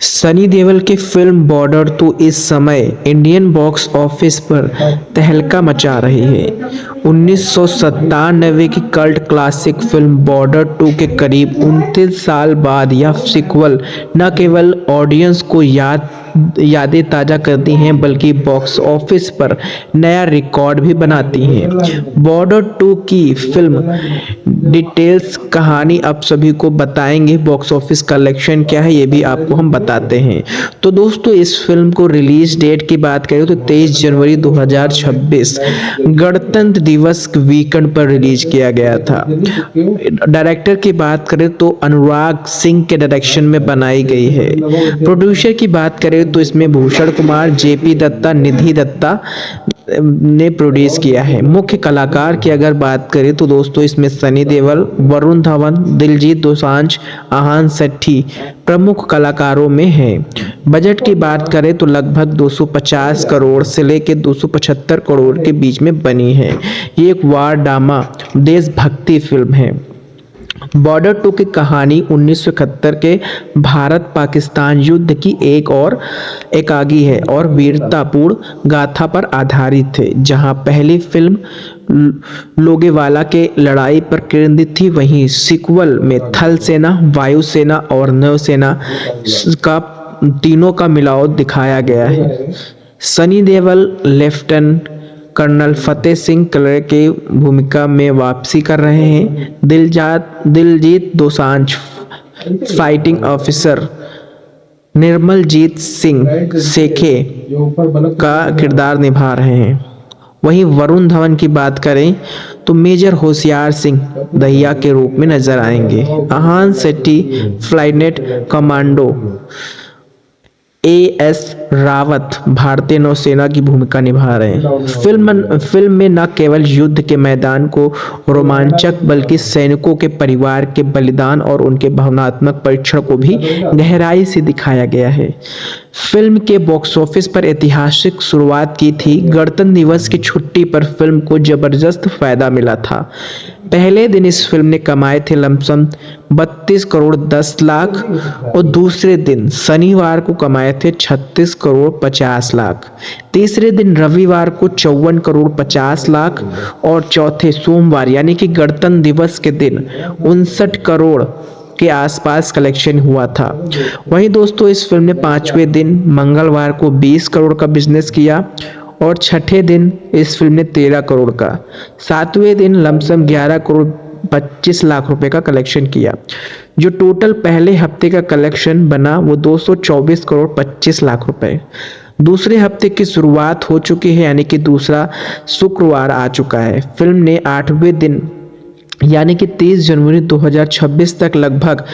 सनी देओल की film border तो इस समय इंडियन बॉक्स ऑफिस पर तहलका मचा रही है। 1997 की कल्ट क्लासिक फिल्म बॉर्डर 2 के करीब 29 साल बाद यह सीक्वल न केवल ऑडियंस को यादें ताज़ा करती हैं बल्कि बॉक्स ऑफिस पर नया रिकॉर्ड भी बनाती हैं। बॉर्डर 2 की फिल्म डिटेल्स कहानी आप सभी को बताएंगे, बॉक्स ऑफिस कलेक्शन क्या है ये भी आपको हम बताते हैं। तो दोस्तों इस फिल्म को रिलीज डेट की बात करें तो 23 जनवरी 2026 गणतंत्र दिवस वीकेंड पर रिलीज किया गया था। डायरेक्टर की बात करें तो अनुराग सिंह के डायरेक्शन में बनाई गई है। प्रोड्यूसर की बात करें तो इसमें भूषण कुमार, जेपी दत्ता, निधि दत्ता ने प्रोड्यूस किया है। मुख्य कलाकार की अगर बात करें तो दोस्तों इसमें सनी देओल, वरुण धवन, दिलजीत दोसांझ, आहान सेठी प्रमुख कलाकारों में हैं। बजट की बात करें तो लगभग 250 करोड़ से लेकर 275 करोड़ के बीच में बनी है। ये एक वार ड्रामा देशभक्ति फिल्म है। बॉर्डर 2 की कहानी 1971 के भारत पाकिस्तान युद्ध की एक और एकागी है और वीरतापूर्ण गाथा पर आधारित है। जहां पहली फिल्म लोगेवाला के लड़ाई पर केंद्रित थी, वहीं सीक्वल में थल सेना, वायुसेना और नौसेना का तीनों का मिलाव दिखाया गया है। Sunny Deol lieutenant colonel Fateh Singh colour की भूमिका में वापसी कर रहे हैं। दिलजीत दोसांझ फाइटिंग ऑफिसर, निर्मलजीत सिंह सेखे का किरदार निभा रहे हैं। वहीं वरुण धवन की बात करें तो मेजर होशियार सिंह दहिया के रूप में नजर आएंगे। आहान सेठी फ्लाइनेट कमांडो एएस रावत भारतीय नौसेना की भूमिका निभा रहे हैं। फिल्म में न केवल युद्ध के मैदान को रोमांचक बल्कि सैनिकों के परिवार के बलिदान और उनके भावनात्मक परीक्षण को भी गहराई से दिखाया गया है। फिल्म के बॉक्स ऑफिस पर ऐतिहासिक शुरुआत की थी। गणतंत्र दिवस की छुट्टी पर फिल्म को जबरदस्त फायदा मिला था। पहले दिन इस फिल्म ने कमाए थे लमसम 32 करोड़ 10 लाख और दूसरे दिन शनिवार को कमाए थे 36 करोड़ 50 लाख। तीसरे दिन रविवार को 54 करोड़ 50 लाख और चौथे सोमवार यानी कि गणतंत्र दिवस के दिन 59 करोड़ के आसपास कलेक्शन हुआ था। वहीं दोस्तों इस फिल्म ने पांचवें दिन मंगलवार को 20 करोड़ का बिजनेस किया और छठे दिन इस फिल्म ने 13 करोड़ का, सातवें दिन लमसम 11 करोड़ 25 लाख रुपए का कलेक्शन किया। जो टोटल पहले हफ्ते का कलेक्शन बना वो 224 करोड़ 25 लाख रुपए। दूसरे हफ्ते की शुरुआत हो चुकी है यानी कि दूसरा शुक्रवार आ चुका है। फिल्म ने आठवें दिन यानी कि 30 जनवरी 2026 तक लगभग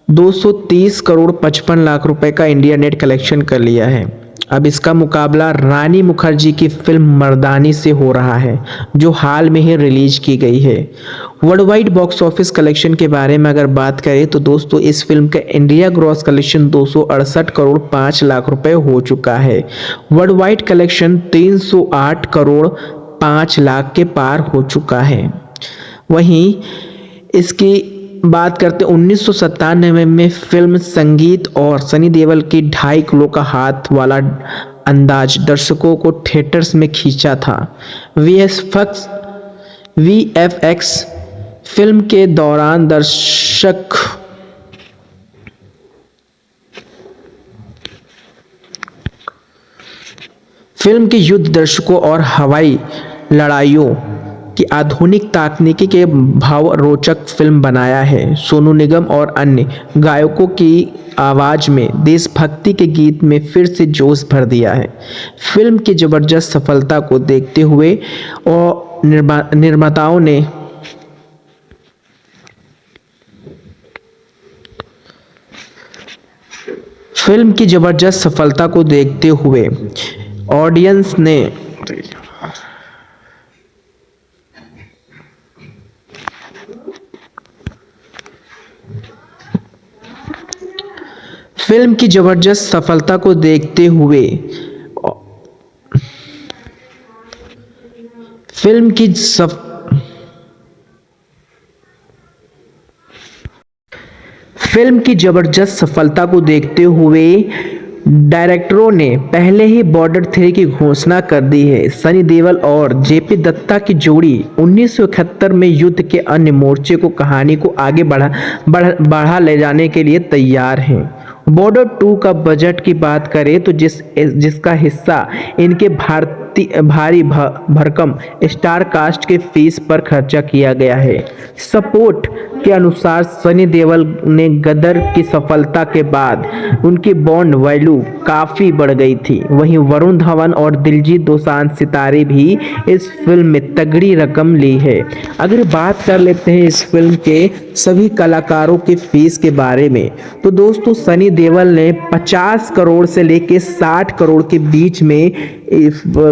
230 करोड़ 55 लाख रुपए का इंडिया नेट कलेक्शन कर लिया है। अब इसका मुकाबला रानी मुखर्जी की फिल्म मर्दानी से हो रहा है जो हाल में ही रिलीज की गई है। World wide box office collection के बारे में अगर बात करें तो दोस्तों इस फिल्म का India gross collection 268 crore 5 lakh रुपए हो चुका है। World wide collection 308 crore 5 lakh के पार हो चुका है। वहीं इसकी बात करते 1997 में फिल्म संगीत और सनी देओल की 2.5 किलो का हाथ वाला अंदाज दर्शकों को थिएटर्स में खींचा था। वीएफएक्स फिल्म के दौरान फिल्म के युद्ध दर्शकों और हवाई लड़ाइयों की आधुनिक तकनीकी के भाव रोचक फिल्म बनाया है। सोनू निगम और अन्य गायकों की आवाज में देशभक्ति के गीत में फिर से जोश भर दिया है। फिल्म की जबरदस्त सफलता को देखते हुए और निर्माताओं ने फिल्म की जबरदस्त सफलता को देखते हुए ऑडियंस ने फिल्म की जबरदस्त सफलता को देखते हुए फिल्म की फिल्म की जबरदस्त सफलता को देखते हुए डायरेक्टरों ने पहले ही बॉर्डर 3 की घोषणा कर दी है। सनी देओल और जेपी दत्ता की जोड़ी 1971 में युद्ध के अन्य मोर्चे को कहानी को आगे बढ़ा ले जाने के लिए तैयार हैं। बॉर्डर 2 का बजट की बात करें तो जिसका हिस्सा इनके भारी भरकम स्टार कास्ट के फीस पर खर्चा किया गया है। सपोर्ट के अनुसार सनी देओल ने गदर की सफलता के बाद उनकी बॉन्ड वैल्यू काफ़ी बढ़ गई थी। वहीं वरुण धवन और दिलजीत दोसांझ सितारे भी इस फिल्म में तगड़ी रकम ली है। अगर बात कर लेते हैं इस फिल्म के सभी कलाकारों के फीस के बारे में, तो दोस्तों सनी देओल ने 50 करोड़ से लेकर 60 करोड़ के बीच में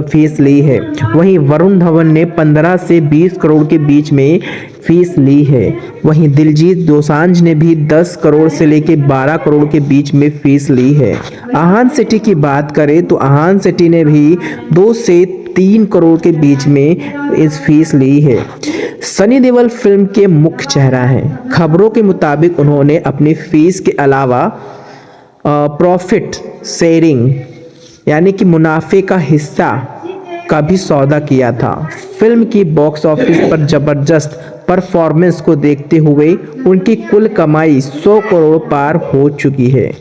फीस ली है। वहीं वरुण धवन ने 15 से 20 करोड़ के बीच में फीस ली है। वहीं दिलजीत दोसांझ ने भी 10 करोड़ से लेकर 12 करोड़ के बीच में फीस ली है। आहान सेठी की बात करें तो आहान सेठी ने भी 2 से 3 करोड़ के बीच में इस फीस ली है। सनी देओल फिल्म के मुख्य चेहरा हैं। खबरों के मुताबिक उन्होंने अपनी फीस के अलावा प्रॉफिट शेयरिंग यानी कि मुनाफे का हिस्सा का भी सौदा किया था। फिल्म की बॉक्स ऑफिस पर जबरदस्त परफॉर्मेंस को देखते हुए उनकी कुल कमाई 100 करोड़ पार हो चुकी है।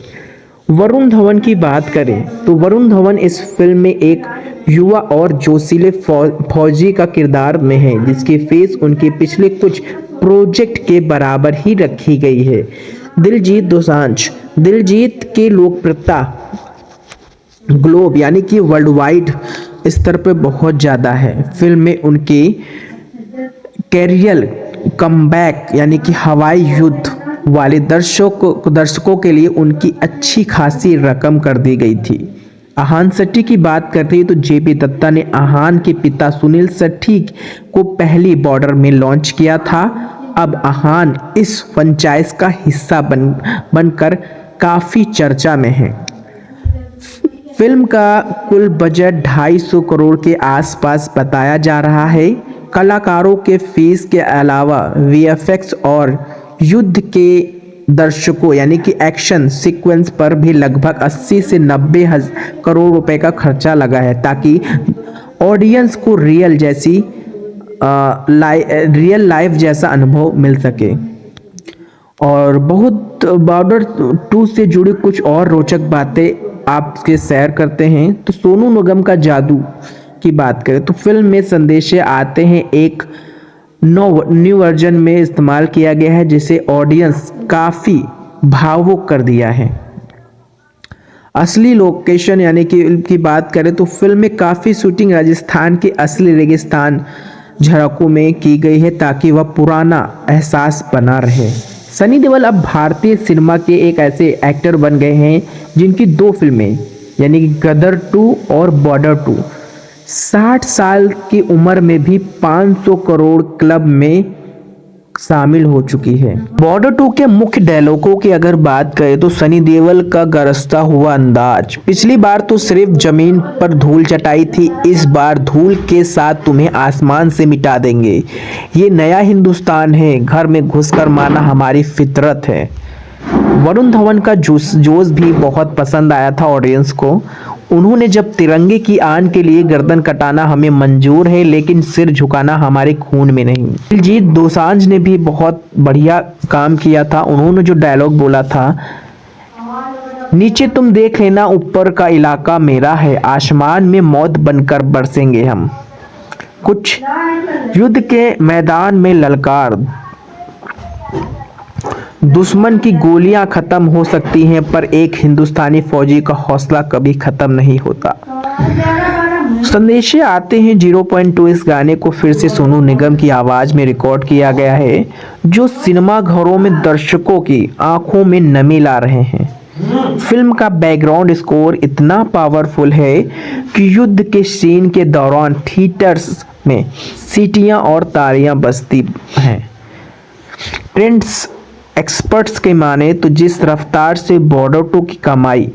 वरुण धवन की बात करें तो वरुण धवन इस फिल्म में एक युवा और जोशीले फौजी का किरदार में है, जिसकी फीस उनके पिछले कुछ प्रोजेक्ट के बराबर ही रखी गई है। दिलजीत दोसांझ दिलजीत की लोकप्रियता ग्लोब यानी कि वर्ल्ड वाइड स्तर पर बहुत ज़्यादा है। फिल्म में उनके कैरियर कमबैक यानी कि हवाई युद्ध वाले दर्शकों के लिए उनकी अच्छी खासी रकम कर दी गई थी। आहान सेठी की बात करते हैं तो जेपी दत्ता ने आहान के पिता सुनील सेठी को पहली बॉर्डर में लॉन्च किया था। अब आहान इस फ्रेंचाइज का हिस्सा बनकर काफ़ी चर्चा में है। फिल्म का कुल बजट 250 करोड़ के आसपास बताया जा रहा है। कलाकारों के फीस के अलावा वीएफएक्स और युद्ध के दर्शकों यानी कि एक्शन सीक्वेंस पर भी लगभग 80 से 90 करोड़ रुपए का खर्चा लगा है, ताकि ऑडियंस को रियल लाइफ जैसा अनुभव मिल सके। और बहुत बॉर्डर 2 से जुड़ी कुछ और रोचक बातें आपके शेयर करते हैं। तो सोनू निगम का जादू की बात करें तो फिल्म में संदेशे आते हैं एक न्यू वर्जन में इस्तेमाल किया गया है, जिसे ऑडियंस काफ़ी भावुक कर दिया है। असली लोकेशन यानी कि की बात करें तो फिल्म में काफ़ी शूटिंग राजस्थान के असली रेगिस्तान झरोखों में की गई है, ताकि वह पुराना एहसास बना रहे। सनी देओल अब भारतीय सिनेमा के एक ऐसे एक्टर बन गए हैं जिनकी 2 फिल्में यानी कि गदर 2 और बॉर्डर 2 60 साल की उम्र में भी 500 करोड़ क्लब में शामिल हो चुकी है। बॉर्डर 2 के मुख्य डायलॉगों की अगर बात करें तो सनी देओल का गरजता हुआ अंदाज, पिछली बार तो सिर्फ जमीन पर धूल चटाई थी, इस बार धूल के साथ तुम्हें आसमान से मिटा देंगे। ये नया हिंदुस्तान है, घर में घुसकर माना हमारी फितरत है। वरुण धवन का जोश भी बहुत पसंद आया था ऑडियंस को। उन्होंने जब तिरंगे की आन के लिए गर्दन कटाना हमें मंजूर है, लेकिन सिर झुकाना हमारे खून में नहीं। दिलजीत दोसांझ ने भी बहुत बढ़िया काम किया था। उन्होंने जो डायलॉग बोला था, नीचे तुम देख लेना, ऊपर का इलाका मेरा है, आसमान में मौत बनकर बरसेंगे हम। कुछ युद्ध के मैदान में ललकार, दुश्मन की गोलियां खत्म हो सकती हैं, पर एक हिंदुस्तानी फौजी का हौसला कभी खत्म नहीं होता। संदेशे आते हैं 0.2 इस गाने को फिर से सोनू निगम की आवाज में रिकॉर्ड किया गया है, जो सिनेमा घरों में दर्शकों की आंखों में नमी ला रहे हैं। फिल्म का बैकग्राउंड स्कोर इतना पावरफुल है कि युद्ध के सीन के दौरान थिएटर्स में सीटियां और तालियां बजती हैं। ट्रेंड्स एक्सपर्ट्स के माने तो जिस रफ्तार से बॉर्डर 2 की कमाई,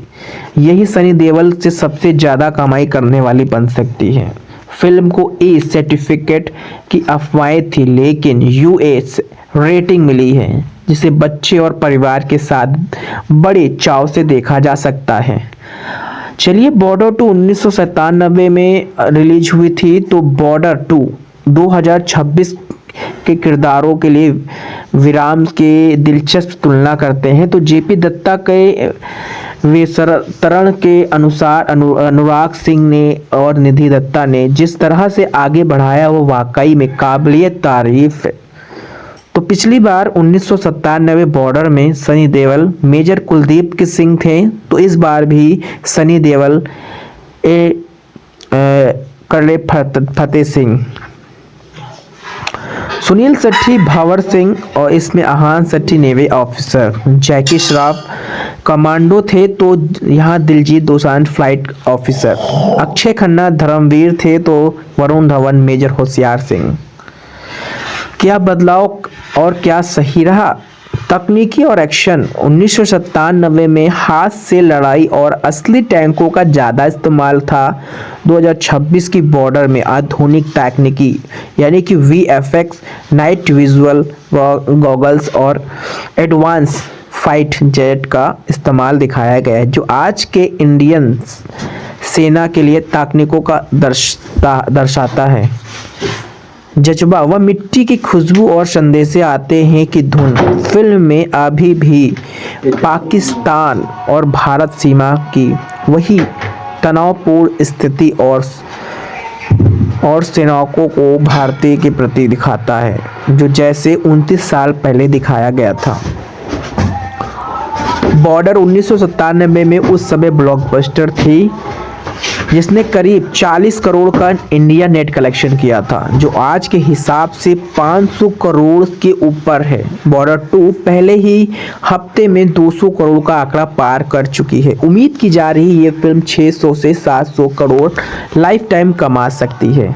यही सनी देओल से सबसे ज़्यादा कमाई करने वाली बन सकती है। फिल्म को ए सर्टिफिकेट की अफवाहें थी, लेकिन यूएस रेटिंग मिली है। जिसे बच्चे और परिवार के साथ बड़े चाव से देखा जा सकता है। चलिए, बॉर्डर 2 1997 में रिलीज हुई थी, तो बॉर्डर 2 2026 के किरदारों के लिए विराम के दिलचस्प तुलना करते हैं। तो जेपी दत्ता के विस्तरण के अनुसार अनुराग सिंह ने और निधि दत्ता ने जिस तरह से आगे बढ़ाया वो वाकई में काबिलियत तारीफ है। तो पिछली बार 1997 बॉर्डर में सनी देओल मेजर कुलदीप के सिंह थे, तो इस बार भी सनी देओल कर्नल फतेह सिंह, सुनील शेट्टी भंवर सिंह और इसमें आहान शेट्टी नेवी ऑफिसर, जैकी श्रॉफ कमांडो थे, तो यहाँ दिलजीत दोसांझ फ्लाइट ऑफिसर, अक्षय खन्ना धर्मवीर थे, तो वरुण धवन मेजर होशियार सिंह। क्या बदलाव और क्या सही रहा? तकनीकी और एक्शन। 1997 में हाथ से लड़ाई और असली टैंकों का ज़्यादा इस्तेमाल था। 2026 की बॉर्डर में आधुनिक तकनीकी यानी कि VFX, नाइट विजुअल गॉगल्स और एडवांस फाइट जेट का इस्तेमाल दिखाया गया है, जो आज के इंडियन सेना के लिए तकनीकों का दर्शाता है। जज्बा व मिट्टी की खुशबू और संदेशे आते हैं कि धुन फिल्म में अभी भी पाकिस्तान और भारत सीमा की वही तनावपूर्ण स्थिति और सैनिकों को भारतीय के प्रति दिखाता है, जो जैसे 29 साल पहले दिखाया गया था। बॉर्डर 1997 में उस समय ब्लॉकबस्टर थी, जिसने करीब 40 करोड़ का इंडिया नेट कलेक्शन किया था, जो आज के हिसाब से 500 करोड़ के ऊपर है। बॉर्डर 2 पहले ही हफ्ते में 200 करोड़ का आंकड़ा पार कर चुकी है। उम्मीद की जा रही है ये फिल्म 600 से 700 करोड़ लाइफ टाइम कमा सकती है।